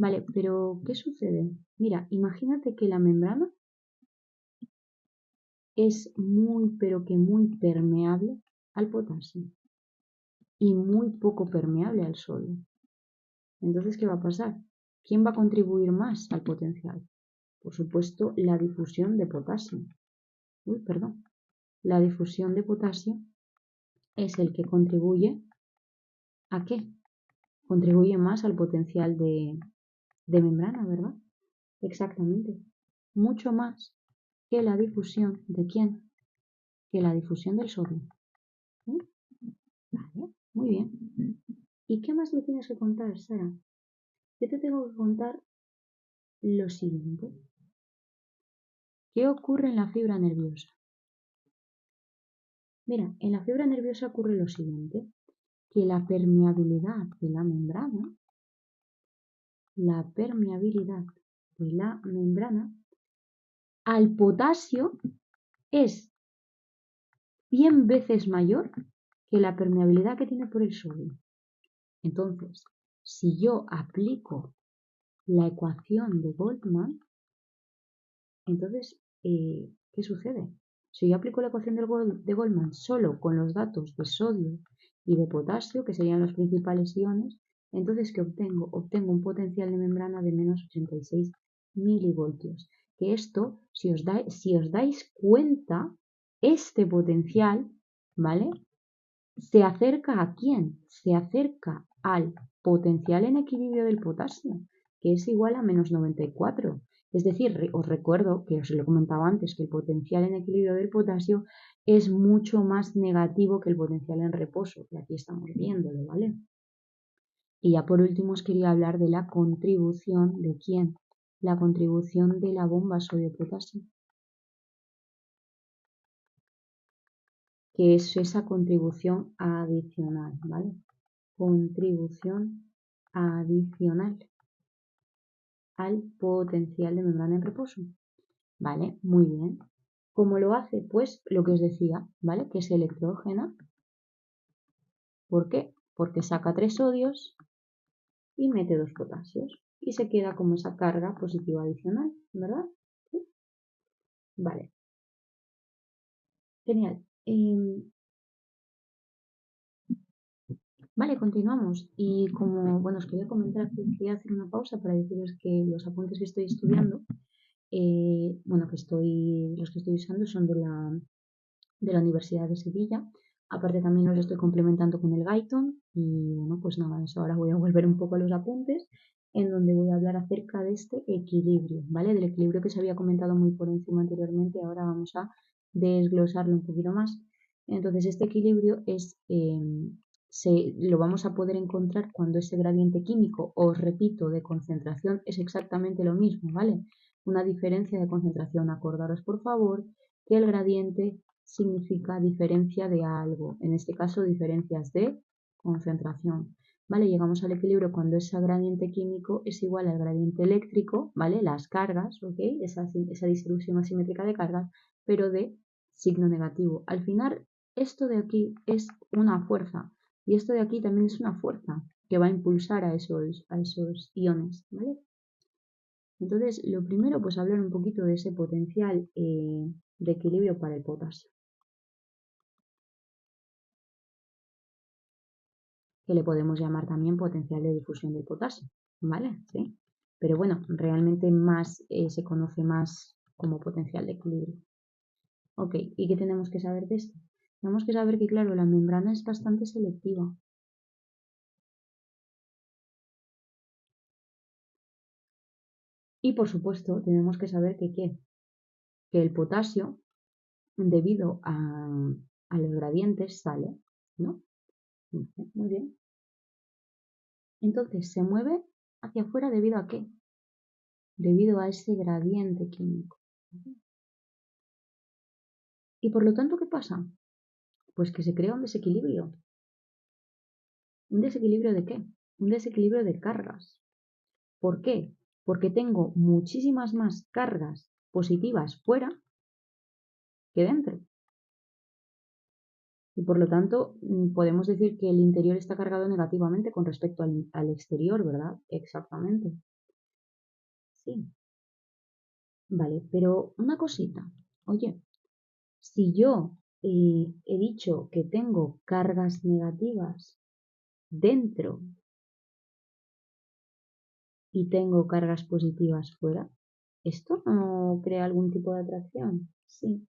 Vale, pero ¿qué sucede? Mira, imagínate que la membrana es muy, pero que muy permeable al potasio y muy poco permeable al sodio. Entonces, ¿qué va a pasar? ¿Quién va a contribuir más al potencial? Por supuesto, la difusión de potasio. La difusión de potasio es el que contribuye ¿a qué? Contribuye más al potencial de membrana, ¿verdad? Exactamente. Mucho más que la difusión ¿de quién? Que la difusión del sodio. ¿Sí? Vale, muy bien. ¿Y qué más me tienes que contar, Sara? Yo te tengo que contar lo siguiente. ¿Qué ocurre en la fibra nerviosa? Mira, en la fibra nerviosa ocurre lo siguiente, que la permeabilidad de la membrana al potasio es 100 veces mayor que la permeabilidad que tiene por el sodio. Entonces, si yo aplico la ecuación de Boltzmann, entonces, ¿qué sucede? Si yo aplico la ecuación de Boltzmann solo con los datos de sodio y de potasio, que serían los principales iones, entonces, ¿qué obtengo? Obtengo un potencial de membrana de menos 86 milivoltios. Que esto, si os dais cuenta, este potencial, ¿vale? ¿Se acerca a quién? Se acerca al potencial en equilibrio del potasio, que es igual a menos 94. Es decir, os recuerdo que os lo comentaba antes, que el potencial en equilibrio del potasio es mucho más negativo que el potencial en reposo, que aquí estamos viéndolo, ¿vale? Y ya por último os quería hablar de la contribución de quién, la contribución de la bomba sodio-potasio, que es esa contribución adicional, ¿vale? Contribución adicional al potencial de membrana en reposo. ¿Vale? Muy bien. ¿Cómo lo hace? Pues lo que os decía, ¿vale? Que es electrógena. ¿Por qué? Porque saca 3 sodios y mete 2 potasios. Y se queda como esa carga positiva adicional, ¿verdad? ¿Sí? Vale. Genial. Vale, continuamos. Y como, bueno, os quería comentar que quería hacer una pausa para deciros que los apuntes que estoy estudiando, bueno, los que estoy usando son de la Universidad de Sevilla. Aparte también los estoy complementando con el Gaiton y bueno, pues nada, eso ahora voy a volver un poco a los apuntes en donde voy a hablar acerca de este equilibrio, ¿vale? Del equilibrio que se había comentado muy por encima anteriormente, ahora vamos a desglosarlo un poquito más. Entonces este equilibrio lo vamos a poder encontrar cuando ese gradiente químico, os repito, de concentración es exactamente lo mismo, ¿vale? Una diferencia de concentración, acordaros por favor que el gradiente significa diferencia de algo, en este caso diferencias de concentración, ¿vale? Llegamos al equilibrio cuando ese gradiente químico es igual al gradiente eléctrico, ¿vale? Las cargas, ¿ok? Esa distribución asimétrica de cargas, pero de signo negativo. Al final, esto de aquí es una fuerza y esto de aquí también es una fuerza que va a impulsar a esos iones, ¿vale? Entonces, lo primero, pues hablar un poquito de ese potencial de equilibrio para el potasio, que le podemos llamar también potencial de difusión del potasio, ¿vale? ¿Sí? Pero bueno, realmente más se conoce más como potencial de equilibrio. Ok, ¿y qué tenemos que saber de esto? Tenemos que saber que, claro, la membrana es bastante selectiva. Y por supuesto, tenemos que saber que el potasio, debido a los gradientes, sale, ¿no? Muy bien. Entonces se mueve hacia afuera debido a qué? Debido a ese gradiente químico. Y por lo tanto, ¿qué pasa? Pues que se crea un desequilibrio. ¿Un desequilibrio de qué? Un desequilibrio de cargas. ¿Por qué? Porque tengo muchísimas más cargas positivas fuera que dentro. Y por lo tanto, podemos decir que el interior está cargado negativamente con respecto al exterior, ¿verdad? Exactamente. así. Vale, pero una cosita. Oye, si yo he dicho que tengo cargas negativas dentro y tengo cargas positivas fuera, ¿esto no crea algún tipo de atracción? Sí.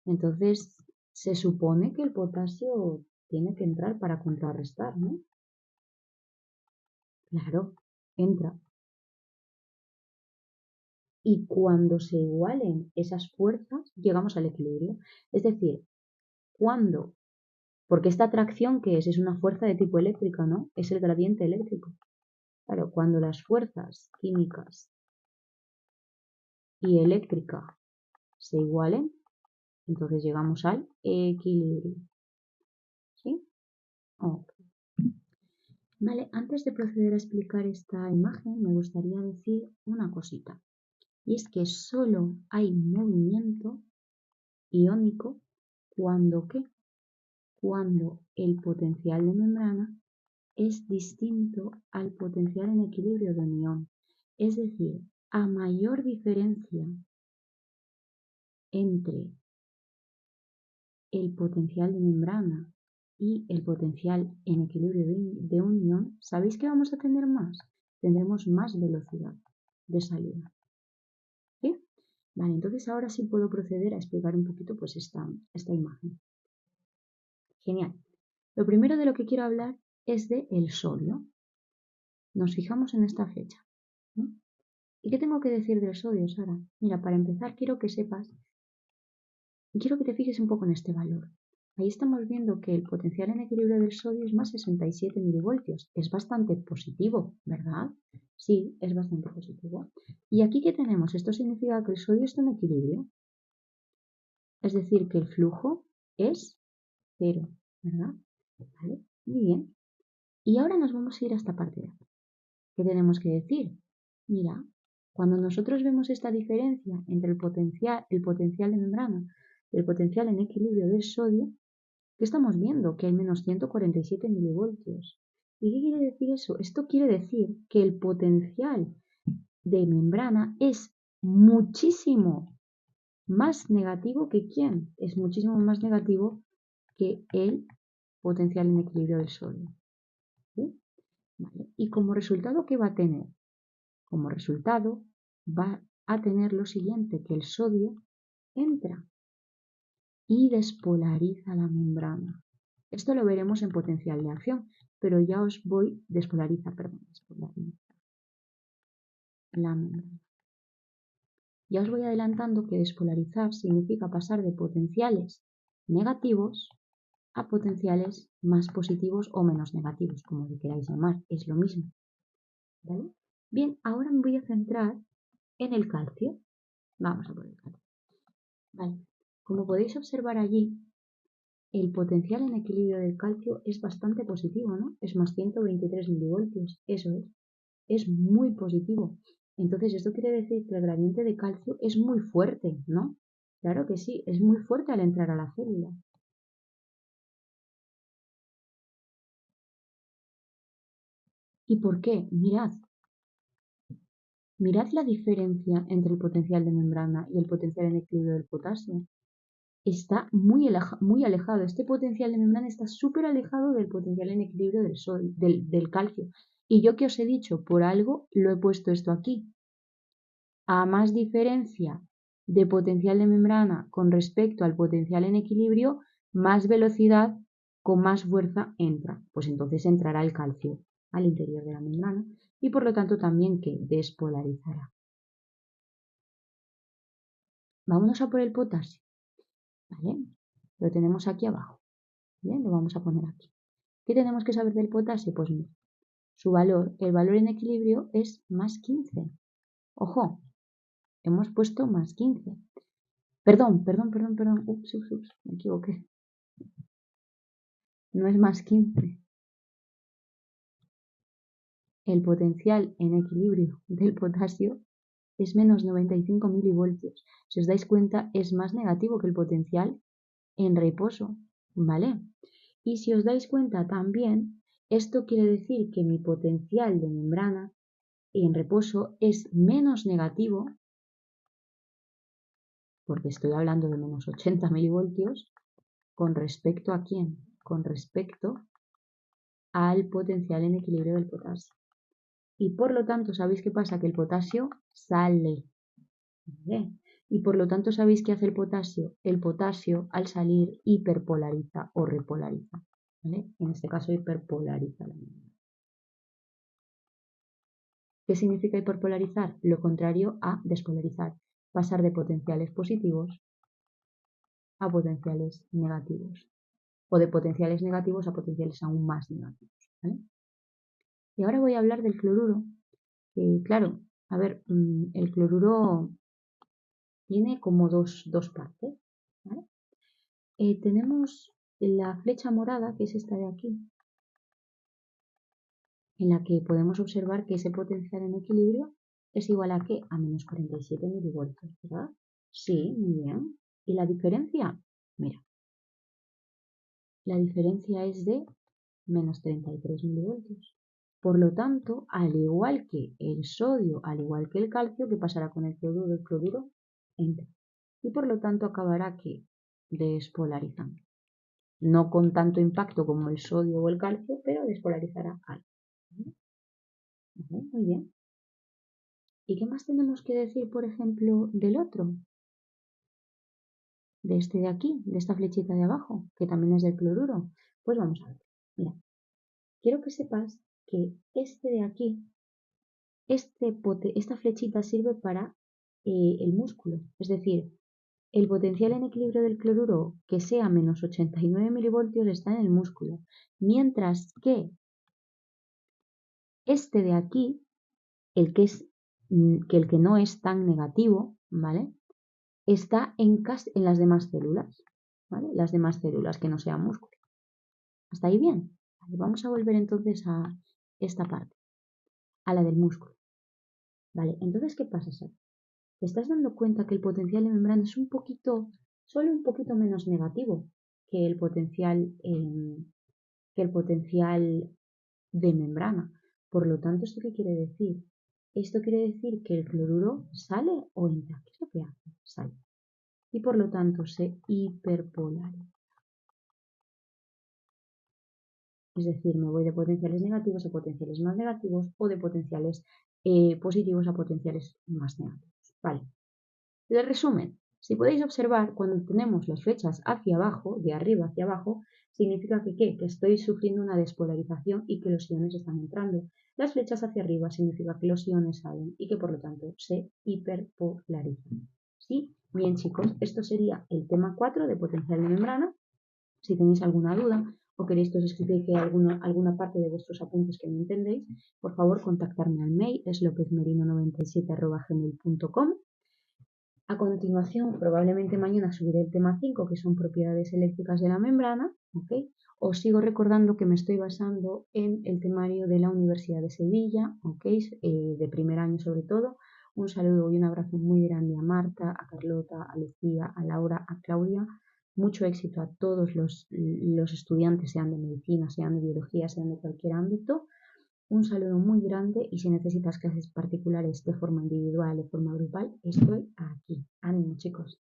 Entonces, se supone que el potasio tiene que entrar para contrarrestar, ¿no? Claro, entra. Y cuando se igualen esas fuerzas, llegamos al equilibrio. Es decir, cuando, porque esta atracción que es una fuerza de tipo eléctrica, ¿no? Es el gradiente eléctrico. Claro, cuando las fuerzas químicas y eléctrica se igualen, entonces llegamos al equilibrio. ¿Sí? Ok. Vale, antes de proceder a explicar esta imagen, me gustaría decir una cosita. Y es que solo hay movimiento iónico cuando ¿qué? Cuando el potencial de membrana es distinto al potencial en equilibrio de unión. Es decir, a mayor diferencia entre el potencial de membrana y el potencial en equilibrio de unión, ¿sabéis qué vamos a tener más? Tendremos más velocidad de salida. ¿Sí? Vale, entonces ahora sí puedo proceder a explicar un poquito pues esta imagen. Genial. Lo primero de lo que quiero hablar es de el sodio. Nos fijamos en esta flecha. ¿No? ¿Y qué tengo que decir del sodio, Sara? Mira, para empezar quiero que sepas, quiero que te fijes un poco en este valor. Ahí estamos viendo que el potencial en equilibrio del sodio es más 67 milivoltios. Es bastante positivo, ¿verdad? Sí, es bastante positivo. ¿Y aquí qué tenemos? Esto significa que el sodio está en equilibrio. Es decir, que el flujo es 0, ¿verdad? ¿Vale? Muy bien. Y ahora nos vamos a ir a esta parte de aquí. ¿Qué tenemos que decir? Mira, cuando nosotros vemos esta diferencia entre el potencial de membrana y el potencial en equilibrio del sodio, ¿qué estamos viendo? Que hay menos 147 milivoltios. ¿Y qué quiere decir eso? Esto quiere decir que el potencial de membrana es muchísimo más negativo que ¿quién? Es muchísimo más negativo que el potencial en equilibrio del sodio. ¿Sí? ¿Vale? Y como resultado, ¿qué va a tener? Como resultado, va a tener lo siguiente, que el sodio entra y despolariza la membrana. Esto lo veremos en potencial de acción, pero ya os voy, despolariza la membrana. Ya os voy adelantando que despolarizar significa pasar de potenciales negativos a potenciales más positivos o menos negativos, como le queráis llamar, es lo mismo. ¿Vale? Bien, ahora me voy a centrar en el calcio. Vamos a por el calcio. Vale. Como podéis observar allí, el potencial en equilibrio del calcio es bastante positivo, ¿no? Es más 123 milivoltios, eso es. Es muy positivo. Entonces, esto quiere decir que el gradiente de calcio es muy fuerte, ¿no? Claro que sí, es muy fuerte al entrar a la célula. ¿Y por qué? Mirad la diferencia entre el potencial de membrana y el potencial en equilibrio del potasio. Está muy alejado. Este potencial de membrana está súper alejado del potencial en equilibrio del calcio. Y yo que os he dicho, por algo lo he puesto esto aquí. A más diferencia de potencial de membrana con respecto al potencial en equilibrio, más velocidad con más fuerza entra. Pues entonces entrará el calcio al interior de la membrana y por lo tanto también que despolarizará. Vámonos a por el potasio. ¿Vale? Lo tenemos aquí abajo. Bien, lo vamos a poner aquí. ¿Qué tenemos que saber del potasio? Pues mira, su valor, el valor en equilibrio es más 15. Ojo, hemos puesto más 15. Perdón. Ups, me equivoqué. No es más 15. El potencial en equilibrio del potasio es menos 95 milivoltios. Si os dais cuenta, es más negativo que el potencial en reposo, ¿vale? Y si os dais cuenta también, esto quiere decir que mi potencial de membrana en reposo es menos negativo, porque estoy hablando de menos 80 milivoltios, ¿con respecto a quién? Con respecto al potencial en equilibrio del potasio. Y por lo tanto, ¿sabéis qué pasa? Que el potasio sale. ¿Vale? Y por lo tanto, ¿sabéis qué hace el potasio? El potasio al salir hiperpolariza o repolariza. ¿Vale? En este caso hiperpolariza la membrana. ¿Qué significa hiperpolarizar? Lo contrario a despolarizar. Pasar de potenciales positivos a potenciales negativos. O de potenciales negativos a potenciales aún más negativos. ¿Vale? Y ahora voy a hablar del cloruro. Claro, a ver, el cloruro tiene como dos partes. ¿Vale? Tenemos la flecha morada, que es esta de aquí, en la que podemos observar que ese potencial en equilibrio es igual a ¿qué? A menos 47 milivoltios, ¿verdad? Sí, muy bien. ¿Y la diferencia? Mira, la diferencia es de menos 33 milivoltios. Por lo tanto, al igual que el sodio, al igual que el calcio, ¿qué pasará con el cloruro? El cloruro entra. Y por lo tanto acabará que despolarizando. No con tanto impacto como el sodio o el calcio, pero despolarizará algo. ¿Vale? Muy bien. ¿Y qué más tenemos que decir, por ejemplo, del otro? De este de aquí, de esta flechita de abajo, que también es del cloruro. Pues vamos a ver. Mira, quiero que sepas que este de aquí, esta flechita sirve para el músculo. Es decir, el potencial en equilibrio del cloruro que sea menos 89 milivoltios está en el músculo. Mientras que este de aquí, el que no es tan negativo, ¿vale? Está en las demás células, ¿vale? Las demás células que no sean músculo. ¿Hasta ahí bien? Vale, vamos a volver entonces a esta parte, a la del músculo. Vale, entonces, ¿qué pasa, Sara? ¿Te estás dando cuenta que el potencial de membrana es solo un poquito menos negativo que el potencial de membrana? Por lo tanto, ¿esto qué quiere decir? Esto quiere decir que el cloruro sale o entra. ¿Qué es lo que hace? Sale. Y por lo tanto se hiperpolariza. Es decir, me voy de potenciales negativos a potenciales más negativos o de potenciales positivos a potenciales más negativos. Vale. De resumen, si podéis observar, cuando tenemos las flechas hacia abajo, de arriba hacia abajo, significa que ¿qué? Que estoy sufriendo una despolarización y que los iones están entrando. Las flechas hacia arriba significa que los iones salen y que por lo tanto se hiperpolarizan. ¿Sí? Bien, chicos, esto sería el tema 4 de potencial de membrana. Si tenéis alguna duda o queréis que os explique alguna parte de vuestros apuntes que no entendéis, por favor contactarme al mail, es lopezmerino97@gmail.com. A continuación, probablemente mañana subiré el tema 5, que son propiedades eléctricas de la membrana. ¿Okay? Os sigo recordando que me estoy basando en el temario de la Universidad de Sevilla, ¿okay? De primer año sobre todo. Un saludo y un abrazo muy grande a Marta, a Carlota, a Lucía, a Laura, a Claudia. Mucho éxito a todos los estudiantes, sean de medicina, sean de biología, sean de cualquier ámbito. Un saludo muy grande y si necesitas clases particulares de forma individual, de forma grupal, estoy aquí. Ánimo, chicos.